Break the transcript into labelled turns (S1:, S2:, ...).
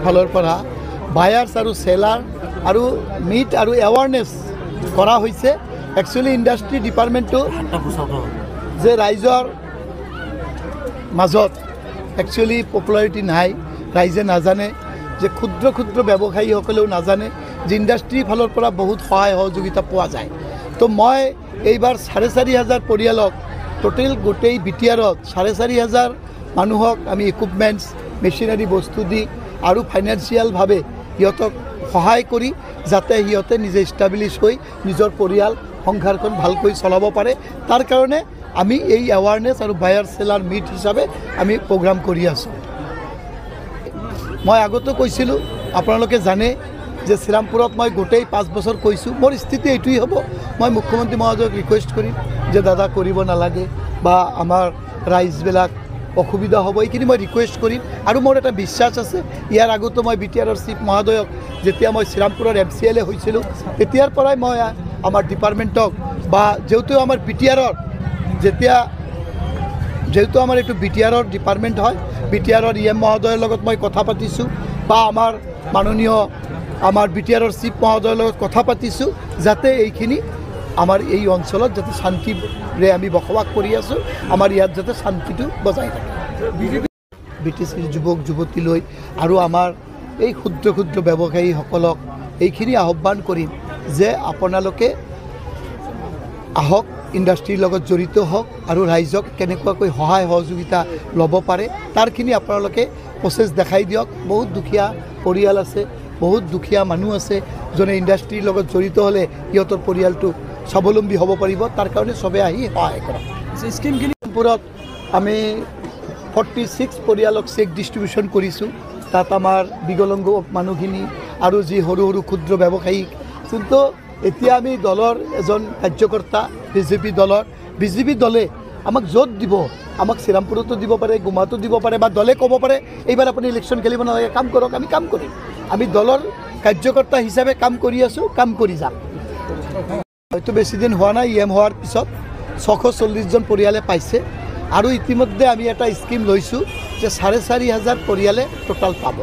S1: ফালৰ পৰা বায়াৰ্ছ আৰু সেলাৰ আৰু মিট আৰু এৱাৰনেছ কৰা হৈছে। একচুৱেলি ইণ্ডাষ্ট্ৰি ডিপাৰ্টমেণ্টটো যে ৰাইজৰ মাজত একচুৱেলি পপুলাৰিটি নাই, ৰাইজে নাজানে, যে ক্ষুদ্ৰ ক্ষুদ্ৰ ব্যৱসায়ীসকলেও নাজানে যে ইণ্ডাষ্ট্ৰিৰ ফালৰ পৰা বহুত সহায় সহযোগিতা পোৱা যায়। তো মই এইবাৰ 4,500 পৰিয়ালক টোটেল গোটেই বিটিআৰত 4,500 মানুহক আমি ইকুইপমেণ্টছ মেচিনাৰী বস্তু দি আৰু ফাইনেন্সিয়েলভাৱে সিহঁতক সহায় কৰি যাতে সিহঁতে নিজে ষ্টাব্লিছ হৈ নিজৰ পৰিয়াল সংসাৰখন ভালকৈ চলাব পাৰে, তাৰ কাৰণে আমি এই এৱাৰনেছ আৰু বায়াৰ সেলাৰ মিট হিচাপে আমি প্ৰগ্ৰাম কৰি আছোঁ। মই আগতে কৈছিলোঁ, আপোনালোকে জানে যে শ্ৰীৰামপুৰত মই গোটেই 5 বছৰ কৈছোঁ, মোৰ স্থিতি এইটোৱেই হ'ব। মই মুখ্যমন্ত্ৰী মহোদয়ক ৰিকুৱেষ্ট কৰিম যে দাদা কৰিব নালাগে বা আমাৰ ৰাইজবিলাক অসুবিধা হ'ব, এইখিনি মই ৰিকুৱেষ্ট কৰিম। আৰু মোৰ এটা বিশ্বাস আছে, ইয়াৰ আগতো মই বিটিআৰৰ চিফ মহোদয়ক যেতিয়া মই শ্ৰীৰামপুৰৰ MCLA হৈছিলোঁ তেতিয়াৰ পৰাই মই আমাৰ ডিপাৰ্টমেণ্টক বা যেহেতু আমাৰ বিটিআৰৰ যেহেতু আমাৰ এইটো বিটিআৰৰ ডিপাৰ্টমেণ্ট হয়, বিটিআৰৰ EM মহোদয়ৰ লগত মই কথা পাতিছোঁ বা আমাৰ মাননীয় আমাৰ বিটিআৰৰ চিফ মহোদয়ৰ লগত কথা পাতিছোঁ যাতে এইখিনি আমাৰ এই অঞ্চলত যাতে শান্তিৰে আমি বসবাস কৰি আছোঁ, আমাৰ ইয়াত যাতে শান্তিটো বজাই থাকে। BTCৰ যুৱক যুৱতীলৈ আৰু আমাৰ এই ক্ষুদ্ৰ ক্ষুদ্ৰ ব্যৱসায়ীসকলক এইখিনি আহ্বান কৰিম যে আপোনালোকে আহক, ইণ্ডাষ্ট্ৰিৰ লগত জড়িত হওক আৰু ৰাইজক কেনেকুৱাকৈ সহায় সহযোগিতা ল'ব পাৰে তাৰখিনি আপোনালোকে প্ৰচেছ দেখাই দিয়ক। বহুত দুখীয়া পৰিয়াল আছে, বহুত দুখীয়া মানুহ আছে, যোনে ইণ্ডাষ্ট্ৰিৰ লগত জড়িত হ'লে সিহঁতৰ পৰিয়ালটো স্বাৱলম্বী হ'ব পাৰিব, তাৰ কাৰণে চবে আহি সহায় কৰক। স্কিমখিনিত আমি 46 পৰিয়ালক চেক ডিষ্ট্ৰিবিউশ্যন কৰিছোঁ। তাত আমাৰ বিকলাংগ মানুহখিনি আৰু যি সৰু সৰু ক্ষুদ্ৰ ব্যৱসায়ী, কিন্তু এতিয়া আমি দলৰ এজন কাৰ্যকৰ্তা বিজেপি দলে আমাক য'ত দিব, আমাক শ্ৰীৰামপুৰতো দিব পাৰে, গুমাতো দিব পাৰে বা দলে ক'ব পাৰে এইবাৰ আপুনি ইলেকশ্যন খেলিব নালাগে, কাম কৰক, আমি কাম কৰিম। আমি দলৰ কাৰ্যকৰ্তা হিচাপে কাম কৰি আছোঁ, কাম কৰি যাম। হয়তো বেছিদিন হোৱা নাই, EM হোৱাৰ পিছত 640জন পৰিয়ালে পাইছে আৰু ইতিমধ্যে আমি এটা স্কিম লৈছোঁ যে 4,500 পৰিয়ালে টোটাল পাব।